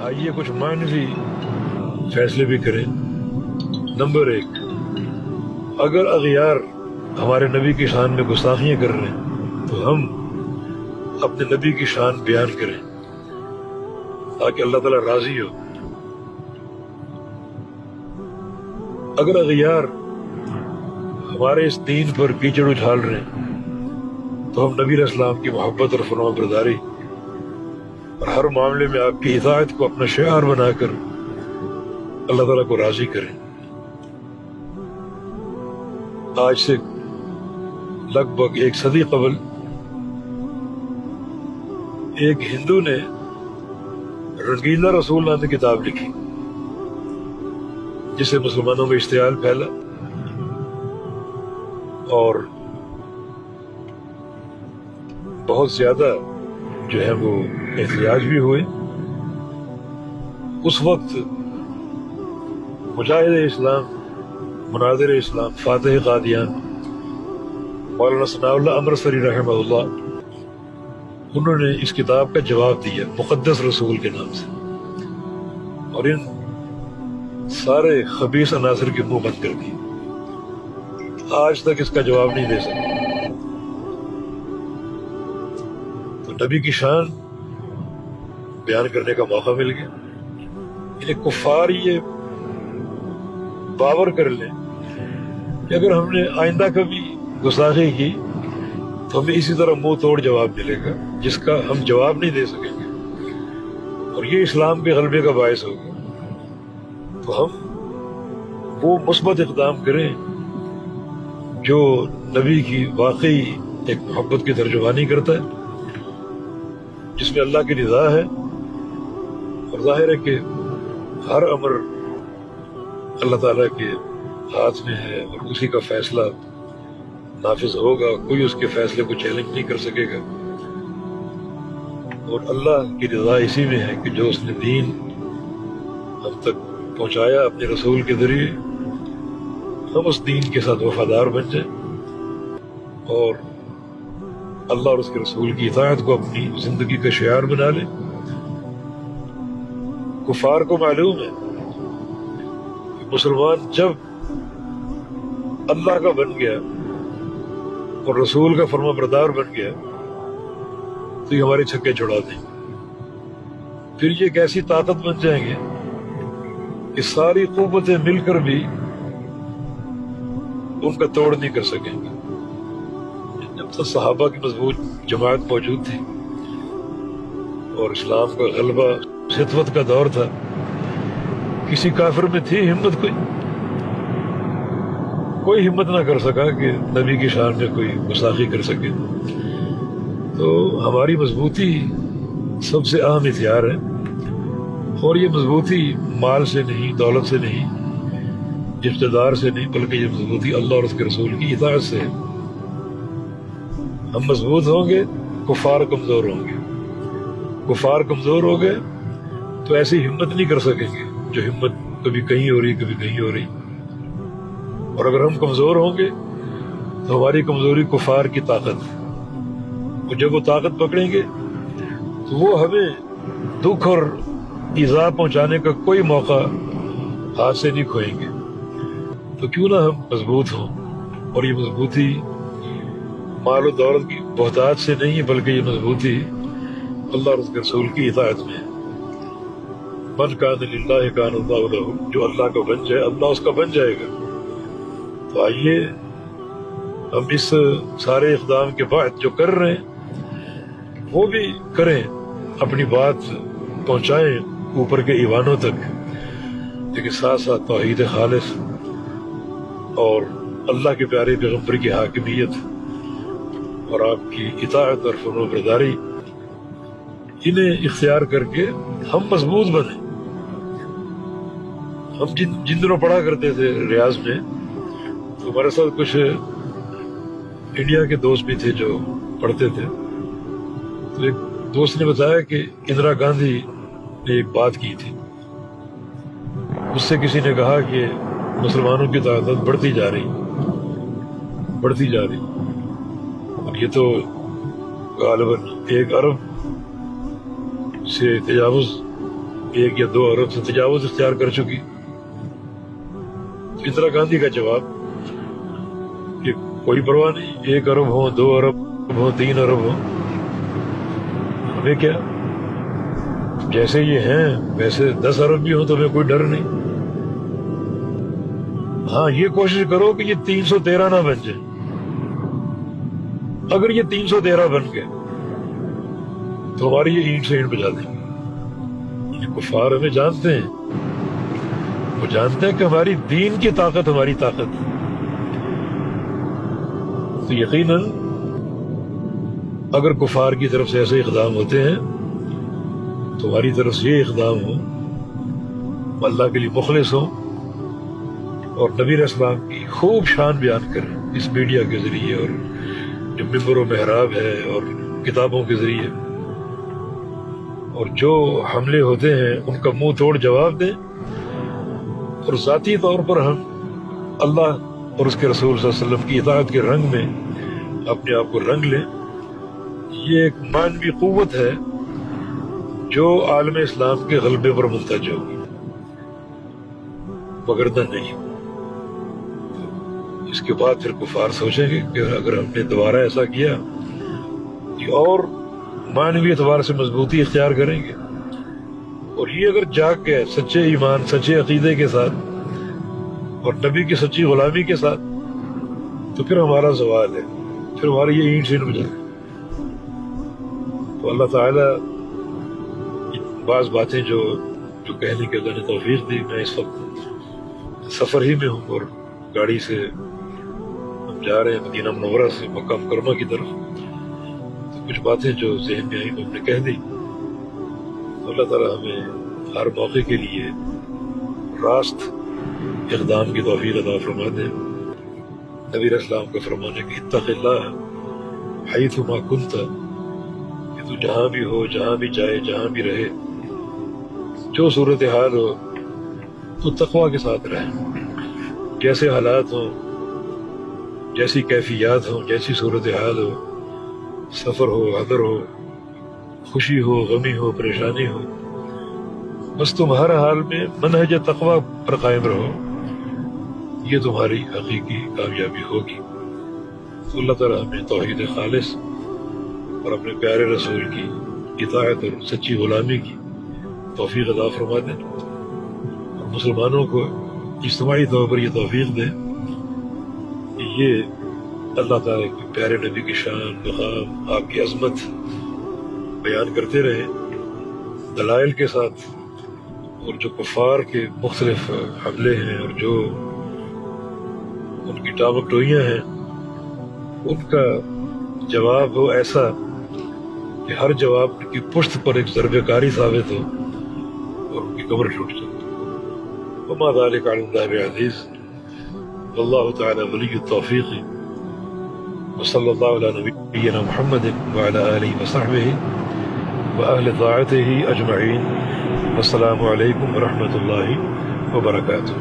آئیے کچھ معنوی فیصلے بھی کریں۔ نمبر 1، اگر اغیار ہمارے نبی کی شان میں گستاخیاں کر رہے ہیں تو ہم اپنے نبی کی شان بیان کریں تاکہ اللہ تعالیٰ راضی ہو۔ اگر اغیار ہمارے اس دین پر کیچڑ اچھال رہے ہیں تو ہم نبی علیہ السلام کی محبت اور فرما برداری اور ہر معاملے میں آپ کی اطاعت کو اپنا شعار بنا کر اللہ تعالیٰ کو راضی کریں۔ آج سے لگ بھگ 1 صدی قبل ایک ہندو نے رنگیلا رسول نامی کتاب لکھی جس سے مسلمانوں میں اشتعال پھیلا اور بہت زیادہ جو ہے وہ احتجاج بھی ہوئے۔ اس وقت مجاہد اسلام، مناظر اسلام، فاتح قادیان مولانا ثناء اللہ امرتسری رحمہ اللہ، انہوں نے اس کتاب کا جواب دیا مقدس رسول کے نام سے، اور ان سارے خبیث عناصر کے منہ بند کر دی۔ آج تک اس کا جواب نہیں دے سکتے۔ تو نبی کی شان بیان کرنے کا موقع مل گیا۔ انہیں کفار یہ باور کر لیں کہ اگر ہم نے آئندہ کبھی گستاخی کی تو ہمیں اسی طرح منہ توڑ جواب ملے گا جس کا ہم جواب نہیں دے سکیں گے، اور یہ اسلام کے غلبے کا باعث ہوگا۔ تو ہم وہ مثبت اقدام کریں جو نبی کی واقعی ایک محبت کی ترجمانی کرتا ہے، جس میں اللہ کی رضا ہے، اور ظاہر ہے کہ ہر امر اللہ تعالیٰ کے ہاتھ میں ہے اور اسی کا فیصلہ نافذ ہوگا، کوئی اس کے فیصلے کو چیلنج نہیں کر سکے گا۔ اور اللہ کی رضا اسی میں ہے کہ جو اس نے دین ہم تک پہنچایا اپنے رسول کے ذریعے، ہم اس دین کے ساتھ وفادار بن جائیں اور اللہ اور اس کے رسول کی اطاعت کو اپنی زندگی کا شعار بنا لیں۔ کفار کو معلوم ہے کہ مسلمان جب اللہ کا بن گیا اور رسول کا فرما بردار بن گیا تو یہ ہمارے چھکے چھڑا دیں، پھر یہ ایک ایسی طاقت بن جائیں گے کہ ساری قوتیں مل کر بھی ان کا توڑ نہیں کر سکیں گے۔ جب تک صحابہ کی مضبوط جماعت موجود تھی اور اسلام کا غلبہ ستوت کا دور تھا، کسی کافر میں تھی ہمت، کوئی ہمت نہ کر سکا کہ نبی کی شان میں کوئی گستاخی کر سکے۔ تو ہماری مضبوطی سب سے اہم ہتھیار ہے، اور یہ مضبوطی مال سے نہیں، دولت سے نہیں، اقتدار سے نہیں، بلکہ یہ مضبوطی اللہ اور اس کے رسول کی اطاعت سے ہے۔ ہم مضبوط ہوں گے، کفار کمزور ہوں گے۔ کفار کمزور ہو گئے تو ایسی ہمت نہیں کر سکیں گے جو ہمت کبھی کہیں ہو رہی، کبھی کہیں ہو رہی۔ اور اگر ہم کمزور ہوں گے تو ہماری کمزوری کفار کی طاقت ہے، اور جب وہ طاقت پکڑیں گے تو وہ ہمیں دکھ اور ایذا پہنچانے کا کوئی موقع ہاتھ سے نہیں کھوئیں گے۔ تو کیوں نہ ہم مضبوط ہوں، اور یہ مضبوطی مال و دولت کی بہتات سے نہیں ہے، بلکہ یہ مضبوطی اللہ اور اس کے رسول کی اطاعت میں ہے۔ من کان للہ کان اللہ لہ، جو اللہ کا بن جائے اللہ اس کا بن جائے گا۔ تو آئیے ہم اس سارے اقدام کے بعد جو کر رہے ہیں وہ بھی کریں، اپنی بات پہنچائیں اوپر کے ایوانوں تک، لیکن ساتھ ساتھ توحید خالص اور اللہ کے پیارے پیغمبر کی حاکمیت اور آپ کی اطاعت اور فرما برداری، انہیں اختیار کر کے ہم مضبوط بنیں۔ ہم جن دنوں پڑھا کرتے تھے ریاض میں، تو ہمارے ساتھ کچھ انڈیا کے دوست بھی تھے جو پڑھتے تھے۔ تو ایک دوست نے بتایا کہ اندرا گاندھی نے ایک بات کی تھی، اس سے کسی نے کہا کہ مسلمانوں کی تعداد بڑھتی جا رہی، اور یہ تو غالباً 1 ارب سے تجاوز 1 یا 2 ارب سے تجاوز اختیار کر چکی. اندرا گاندھی کا جواب کہ کوئی پرواہ نہیں، 1 ارب ہو، 2 ارب ہو، 3 ارب ہو، ہمیں کیا، جیسے یہ ہیں ویسے 10 ارب بھی ہوں تو ہمیں کوئی ڈر نہیں. ہاں یہ کوشش کرو کہ یہ 313 نہ بن جائے. اگر یہ 313 بن گئے تو ہماری یہ اینٹ سے اینٹ بجا دیں گے. یہ کفار ہمیں جانتے ہیں، وہ جانتے ہیں کہ ہماری دین کی طاقت ہماری طاقت ہے. تو یقیناً اگر کفار کی طرف سے ایسے اقدام ہوتے ہیں تو ہماری طرف سے یہ اقدام ہو، اللہ کے لیے مخلص ہوں اور نبی علیہ السلام کی خوب شان بیان کریں اس میڈیا کے ذریعے، اور جو ممبر و محراب ہے اور کتابوں کے ذریعے، اور جو حملے ہوتے ہیں ان کا منہ توڑ جواب دیں، اور ذاتی طور پر ہم اللہ اور اس کے رسول صلی اللہ علیہ وسلم کی اطاعت کے رنگ میں اپنے آپ کو رنگ لیں. یہ ایک معنوی قوت ہے جو عالم اسلام کے غلبے پر منتج ہوگی، وگرنہ نہیں. اس کے بعد پھر کفار سوچیں گے کہ اگر ہم نے دوبارہ ایسا کیا کہ اور معنوی اعتبار سے مضبوطی اختیار کریں گے، اور یہ اگر جاگ گئے سچے ایمان، سچے عقیدے کے ساتھ اور نبی کی سچی غلامی کے ساتھ، تو پھر ہمارا زوال ہے، پھر ہماری یہ اینٹ سے اینٹ بجا دے. تو اللہ تعالیٰ بعض باتیں جو کہنے کے اللہ نے توفیق دی. میں اس وقت سفر ہی میں ہوں اور گاڑی سے ہم جا رہے ہیں مدینہ منورہ سے مکہ مکرمہ کی طرف. تو کچھ باتیں جو ذہن میں آئی وہ ہم نے کہہ دی. تو اللہ تعالیٰ ہمیں ہر موقع کے لیے راست اقدام کی توفیق عطا فرما دے. نبی علیہ السلام کا فرمانے کہ اتق اللہ حیثما کنت، کہ تو جہاں بھی ہو، جہاں بھی جائے، جہاں بھی رہے، جو صورتحال ہو تو تقویٰ کے ساتھ رہے. جیسے حالات ہوں، جیسی کیفیات ہوں، جیسی صورتحال ہو، سفر ہو، حضر ہو، خوشی ہو، غمی ہو، پریشانی ہو، بس تم ہر حال میں منہج تقویٰ پر قائم رہو، یہ تمہاری حقیقی کامیابی ہوگی. تو اللہ تعالیٰ ہمیں توحید خالص اور اپنے پیارے رسول کی اطاعت اور سچی غلامی کی توفیق عطا فرما دیں، اور مسلمانوں کو اجتماعی طور پر یہ توفیق دیں کہ یہ اللہ تعالیٰ کے پیارے نبی کی شان، مقام، آپ کی عظمت بیان کرتے رہے دلائل کے ساتھ، اور جو کفار کے مختلف حملے ہیں اور جو ان کی ٹابک ٹوئیاں ہیں ان کا جواب ہو ایسا کہ ہر جواب ان کی پشت پر ایک ضربہ کاری ثابت ہو اور ان کی کمر ٹوٹ جائے. وما ذلك على الله بعزيز، والله تعالى ولي التوفيق، وصلى الله على نبينا محمد وعلى آله وصحبه وأهل طاعته أجمعين. والسلام عليكم ورحمة الله وبركاته.